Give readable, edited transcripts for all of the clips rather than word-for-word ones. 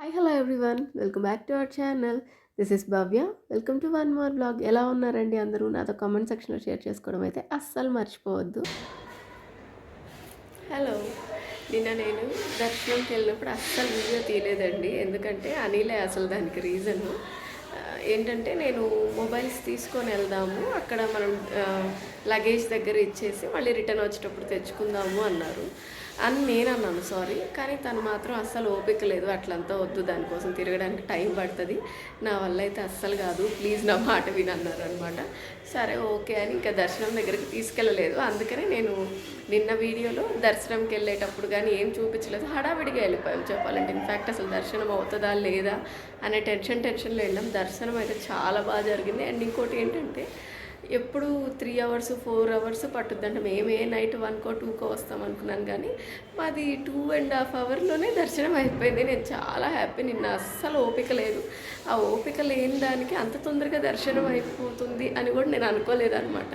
Hi hello everyone welcome back to our channel. This is Bhavya. Welcome to one more blog. ఎలా ఉన్నారండి అందరూ? నాతో comment సెక్షన్లో share చేసుకోవడం అయితే అస్సలు మర్చిపోవద్దు. హలో, నిన్న నేను దర్శనంకి వెళ్ళినప్పుడు అస్సలు వీడియో తీయలేదండి. ఎందుకంటే అనిలే అసలు దానికి రీజను. ఏంటంటే నేను మొబైల్స్ తీసుకొని వెళ్దాము, అక్కడ మనం లగేజ్ దగ్గర ఇచ్చేసి మళ్ళీ రిటర్న్ వచ్చేటప్పుడు తెచ్చుకుందాము అన్నారు అని నేను అన్నాను. సారీ, కానీ తను మాత్రం అస్సలు ఓపిక లేదు, అట్లంతా వద్దు, దానికోసం తిరగడానికి టైం పడుతుంది, నా వల్ల అయితే అస్సలు కాదు, ప్లీజ్ నా మాట వినన్నారు అనమాట. సరే ఓకే అని ఇంకా దర్శనం దగ్గరికి తీసుకెళ్ళలేదు. అందుకనే నేను నిన్న వీడియోలో దర్శనంకి వెళ్ళేటప్పుడు కానీ ఏం చూపించలేదు, హడావిడిగా వెళ్ళిపోయాం చెప్పాలంటే. ఇన్ఫ్యాక్ట్ అసలు దర్శనం అవుతుందా లేదా అనే టెన్షన్లో వెళ్ళాం. దర్శనం అయితే చాలా బాగా జరిగింది. అండ్ ఇంకోటి ఏంటంటే ఎప్పుడు 3 అవర్స్ 4 అవర్స్ పట్టుద్దంట. మేమే నైట్ 1కో 2కో వస్తాం అనుకున్నాను, కానీ మాది 2.5 అవర్లోనే దర్శనం అయిపోయింది. నేను చాలా హ్యాపీ. నిన్న అస్సలు ఓపిక లేదు. ఆ ఓపిక లేని దానికి అంత తొందరగా దర్శనం అయిపోతుంది అని కూడా నేను అనుకోలేదన్నమాట.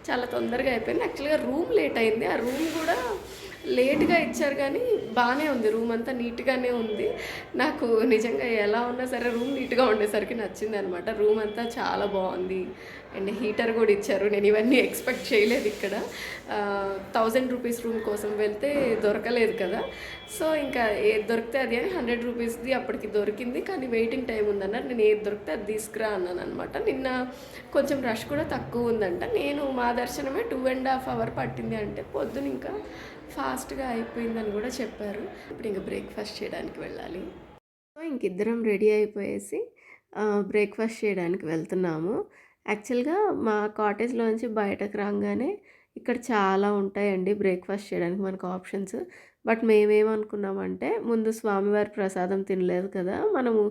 చాలా తొందరగా అయిపోయింది. యాక్చువల్గా రూమ్ లేట్ అయింది. ఆ రూమ్ కూడా లేట్గా ఇచ్చారు, కానీ బాగానే ఉంది. రూమ్ అంతా నీట్గానే ఉంది. నాకు నిజంగా ఎలా ఉన్నా సరే రూమ్ నీట్గా ఉండేసరికి నచ్చింది అనమాట. రూమ్ అంతా చాలా బాగుంది. అండ్ హీటర్ కూడా ఇచ్చారు. నేను ఇవన్నీ ఎక్స్పెక్ట్ చేయలేదు. ఇక్కడ 1000 రూపీస్ రూమ్ కోసం వెళ్తే దొరకలేదు కదా, సో ఇంకా ఏది దొరికితే అది అని 100 రూపీస్ది అప్పటికి దొరికింది, కానీ వెయిటింగ్ టైం ఉందన్నారు. నేను ఏది దొరికితే అది తీసుకురా అన్నాను అనమాట. నిన్న కొంచెం రష్ కూడా తక్కువ ఉందంట. నేను మా దర్శనమే 2.5 అవర్ పట్టింది అంటే పొద్దున ఇంకా ఫాస్ట్గా అయిపోయిందని కూడా చెప్పారు. ఇప్పుడు ఇంకా బ్రేక్ఫాస్ట్ చేయడానికి వెళ్ళాలి. సో ఇంకిద్దరం రెడీ అయిపోయేసి బ్రేక్ఫాస్ట్ చేయడానికి వెళ్తున్నాము. యాక్చువల్గా మా కాటేజ్లోంచి బయటకు రాగానే ఇక్కడ చాలా ఉంటాయండి బ్రేక్ఫాస్ట్ చేయడానికి మనకు ఆప్షన్స్. బట్ మేమేమనుకున్నామంటే ముందు స్వామివారి ప్రసాదం తినలేదు కదా, మనము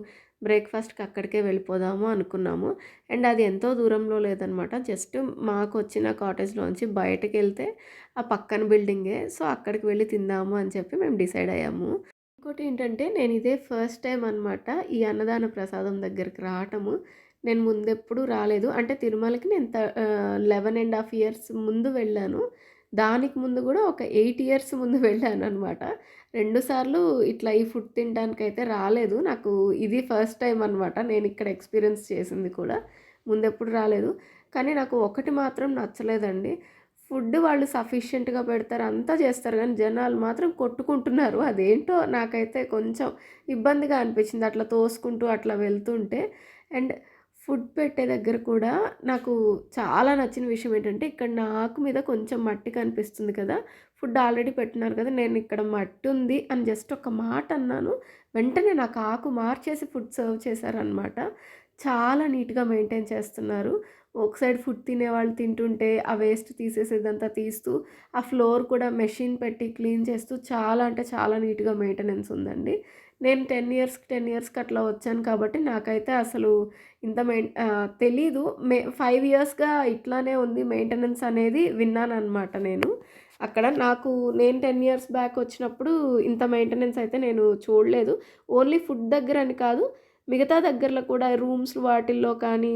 బ్రేక్ఫాస్ట్కి అక్కడికే వెళ్ళిపోదాము అనుకున్నాము. అండ్ అది ఎంతో దూరంలో లేదనమాట, జస్ట్ మాకు వచ్చిన కాటేజ్లోంచి బయటకు వెళ్తే ఆ పక్కన బిల్డింగే. సో అక్కడికి వెళ్ళి తిందాము అని చెప్పి మేము డిసైడ్ అయ్యాము. ఇంకోటి ఏంటంటే నేను ఇదే ఫస్ట్ టైం అనమాట ఈ అన్నదాన ప్రసాదం దగ్గరికి రావటము. నేను ముందెప్పుడు రాలేదు. అంటే తిరుమలకి నేను 11.5 ఇయర్స్ ముందు వెళ్ళాను. దానికి ముందు కూడా ఒక 8 ఇయర్స్ ముందు వెళ్ళాననమాట. 2 సార్లు ఇట్లా ఈ ఫుడ్ తినడానికైతే రాలేదు. నాకు ఇది ఫస్ట్ టైం అనమాట నేను ఇక్కడ ఎక్స్పీరియన్స్ చేసింది కూడా. ముందెప్పుడు రాలేదు. కానీ నాకు ఒకటి మాత్రం నచ్చలేదండి. ఫుడ్ వాళ్ళు సఫిషియెంట్‌గా పెడతారు, అంతా చేస్తారు, కానీ జనాలు మాత్రం కొట్టుకుంటున్నారు. అదేంటో నాకైతే కొంచెం ఇబ్బందిగా అనిపించింది అట్లా తోసుకుంటూ అట్లా వెళ్తుంటే. అండ్ ఫుడ్ పెట్టే దగ్గర కూడా నాకు చాలా నచ్చిన విషయం ఏంటంటే ఇక్కడ నా ఆకు మీద కొంచెం మట్టి కనిపిస్తుంది కదా, ఫుడ్ ఆల్రెడీ పెట్టినారు కదా, నేను ఇక్కడ మట్టి ఉంది అని జస్ట్ ఒక మాట అన్నాను, వెంటనే నాకు ఆకు మార్చేసి ఫుడ్ సర్వ్ చేశారనమాట. చాలా నీట్‌గా మెయింటైన్ చేస్తున్నారు. ఒక సైడ్ ఫుడ్ తినేవాళ్ళు తింటుంటే ఆ వేస్ట్ తీసేసేదంతా తీస్తూ, ఆ ఫ్లోర్ కూడా మెషిన్ పెట్టి క్లీన్ చేస్తూ చాలా అంటే చాలా నీట్‌గా మెయింటెనెన్స్ ఉందండి. నేను 10 ఇయర్స్‌కి అట్లా వచ్చాను కాబట్టి నాకైతే అసలు ఇంత తెలీదు. 5 ఇయర్స్‌గా ఇట్లానే ఉంది మెయింటెనెన్స్ అనేది విన్నాననమాట నేను. అక్కడ నేను 10 ఇయర్స్ బ్యాక్ వచ్చినప్పుడు ఇంత మెయింటెనెన్స్ అయితే నేను చూడలేదు. ఓన్లీ ఫుడ్ దగ్గర అని కాదు, మిగతా దగ్గరలో కూడా రూమ్స్ వాటిల్లో కానీ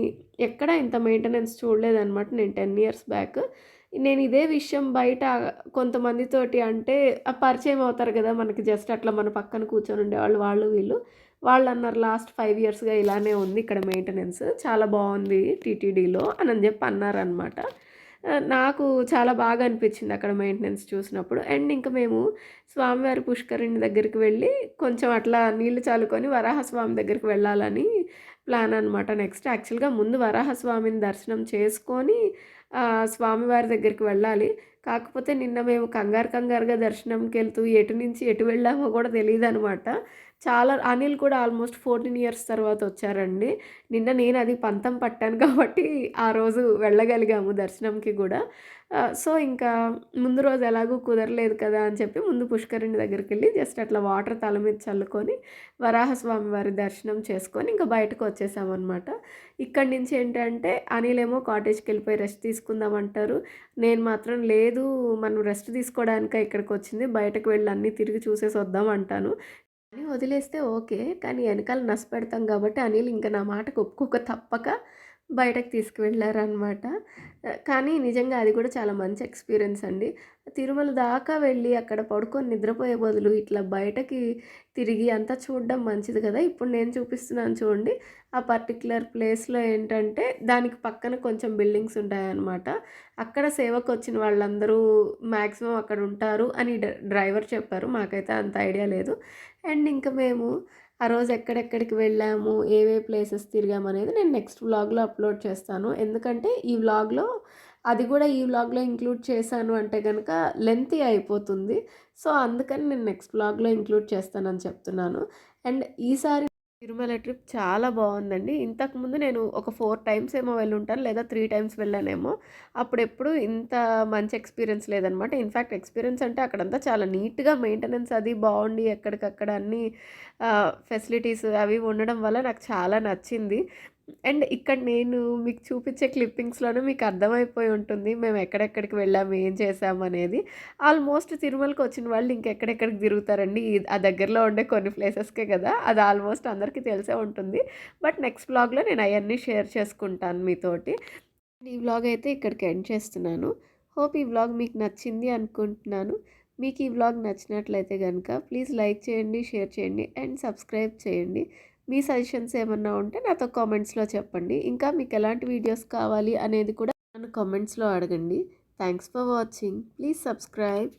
ఎక్కడ ఇంత మెయింటెనెన్స్ చూడలేదనమాట నేను 10 ఇయర్స్ బ్యాక్. నేను ఇదే విషయం బయట కొంతమందితోటి అంటే పరిచయం అవుతారు కదా మనకి, జస్ట్ అట్లా మన పక్కన కూర్చొని ఉండేవాళ్ళు వాళ్ళు వీళ్ళు. వాళ్ళన్నారు లాస్ట్ 5 ఇయర్స్‌గా ఇలానే ఉంది ఇక్కడ మెయింటెనెన్స్, చాలా బాగుంది టీటీడీలో అని చెప్పి అన్నారనమాట. నాకు చాలా బాగా అనిపించింది అక్కడ మెయింటెనెన్స్ చూసినప్పుడు. అండ్ ఇంకా మేము స్వామివారి పుష్కరిణి దగ్గరికి వెళ్ళి కొంచెం అట్లా నీళ్లు చల్లుకొని వరాహస్వామి దగ్గరికి వెళ్ళాలని ప్లాన్ అనమాట. నెక్స్ట్ యాక్చువల్గా ముందు వరాహస్వామిని దర్శనం చేసుకొని స్వామివారి దగ్గరికి వెళ్ళాలి. కాకపోతే నిన్న మేము కంగారుగా దర్శనంకి వెళ్తూ ఎటు నుంచి ఎటు వెళ్ళామో కూడా తెలీదనమాట. అనిల్ కూడా ఆల్మోస్ట్ 14 ఇయర్స్ తర్వాత వచ్చారండి. నిన్న నేను అది పంతం పట్టాను కాబట్టి ఆ రోజు వెళ్ళగలిగాము దర్శనంకి కూడా. సో ఇంకా ముందు రోజు ఎలాగూ కుదరలేదు కదా అని చెప్పి ముందు పుష్కరిణి దగ్గరికెళ్ళి జస్ట్ అట్లా వాటర్ తల మీద చల్లుకొని వరాహస్వామి వారి దర్శనం చేసుకొని ఇంకా బయటకు వచ్చేసామన్నమాట. ఇక్కడి నుంచి ఏంటంటే అనిల్ ఏమో కాటేజ్కి వెళ్ళిపోయి రెస్ట్ తీసుకుందామంటారు. నేను మాత్రం లేదు, మనం రెస్ట్ తీసుకోవడానికే ఇక్కడికి వచ్చింది, బయటకు వెళ్ళి అన్నీ తిరిగి చూసేసి వద్దాం అంటాను. అని వదిలేస్తే ఓకే, కానీ వెనకాల నష్టపెడతాం కాబట్టి అనిల్ ఇంకా నా మాటకు ఒప్పుకోక తప్పక బయటకు తీసుకువెళ్ళారనమాట. కానీ నిజంగా అది కూడా చాలా మంచి ఎక్స్‌పీరియన్స్ అండి. తిరుమల దాకా వెళ్ళి అక్కడ పడుకొని నిద్రపోయే బదులు ఇట్లా బయటకి తిరిగి అంతా చూడడం మంచిది కదా! ఇప్పుడు నేను చూపిస్తున్నాను చూడండి. ఆ పర్టిక్యులర్ ప్లేస్‌లో ఏంటంటే దానికి పక్కన కొంచెం బిల్డింగ్స్ ఉంటాయన్నమాట. అక్కడ సేవకొచ్చిన వాళ్ళందరూ మాక్సిమం అక్కడ ఉంటారు అని డ్రైవర్ చెప్పారు. మాకైతే అంత ఐడియా లేదు. అండ్ ఇంకా మేము ఆ రోజు ఎక్కడెక్కడికి వెళ్ళాము, ఏవే ప్లేసెస్ తిరిగామనేది నేను నెక్స్ట్ వ్లాగ్‌లో అప్‌లోడ్ చేస్తాను. ఎందుకంటే ఈ వ్లాగ్‌లో అది గూడా ఈ వ్లాగ్‌లో ఇంక్లూడ్ చేశాను అంటే గనక లెంతీ అయిపోతుంది. సో, అందుకని నేను నెక్స్ట్ వ్లాగ్‌లో ఇంక్లూడ్ చేస్తానని చెప్తున్నాను. అండ్ ఈసారి తిరుమల ట్రిప్ చాలా బావుందండి. ఇంతకుముందు నేను ఒక 4 టైమ్స్ ఏమో వెళ్ళుంటాను. లేదా 3 టైమ్స్ వెళ్ళానేమో. అప్పుడెప్పుడు ఇంత మంచి ఎక్స్‌పీరియన్స్ లేదనమాట. ఇన్‌ఫాక్ట్ ఎక్స్‌పీరియన్స్ అంటే అక్కడంతా చాలా నీట్‌గా మెయింటెనెన్స్ అది బావుండి ఎక్కడికక్కడ అన్నీ ఫెసిలిటీస్ అవి ఉండడం వల్ల నాకు చాలా నచ్చింది. అండ్ ఇక్కడ నేను మీకు చూపించే క్లిప్పింగ్స్‌లోనే మీకు అర్థమైపోయి ఉంటుంది. మేము ఎక్కడెక్కడికి వెళ్ళాము, ఏం చేశామనేది. ఆల్మోస్ట్ తిరుమలకొచ్చిన వాళ్ళు ఇంకెక్కడెక్కడికి తిరుగుతారండి. ఆ దగ్గరలో ఉండే కొన్ని ప్లేసెస్‌కే కదా! అది ఆల్మోస్ట్ అందరికీ తెలిసే ఉంటుంది. బట్ నెక్స్ట్ వ్లాగ్‌లో నేను అయన్నీ షేర్ చేసుకుంటాను మీతోటి. ఈ వ్లాగ్ అయితే ఇక్కడికి ఎండ్ చేస్తున్నాను. హోప్ ఈ వ్లాగ్ మీకు నచ్చింది అనుకుంటున్నాను. మీకు ఈ వ్లాగ్ నచ్చినట్లయితే గనక ప్లీజ్ లైక్ చేయండి, షేర్ చేయండి అండ్ సబ్స్క్రైబ్ చేయండి. మీ సజెషన్స్ ఏమన్నా ఉంటే నాతో కామెంట్స్‌లో చెప్పండి. ఇంకా మీకు ఎలాంటి వీడియోస్ కావాలి అనేది కూడా నన్ను కామెంట్స్‌లో అడగండి. Thanks for watching. Please subscribe.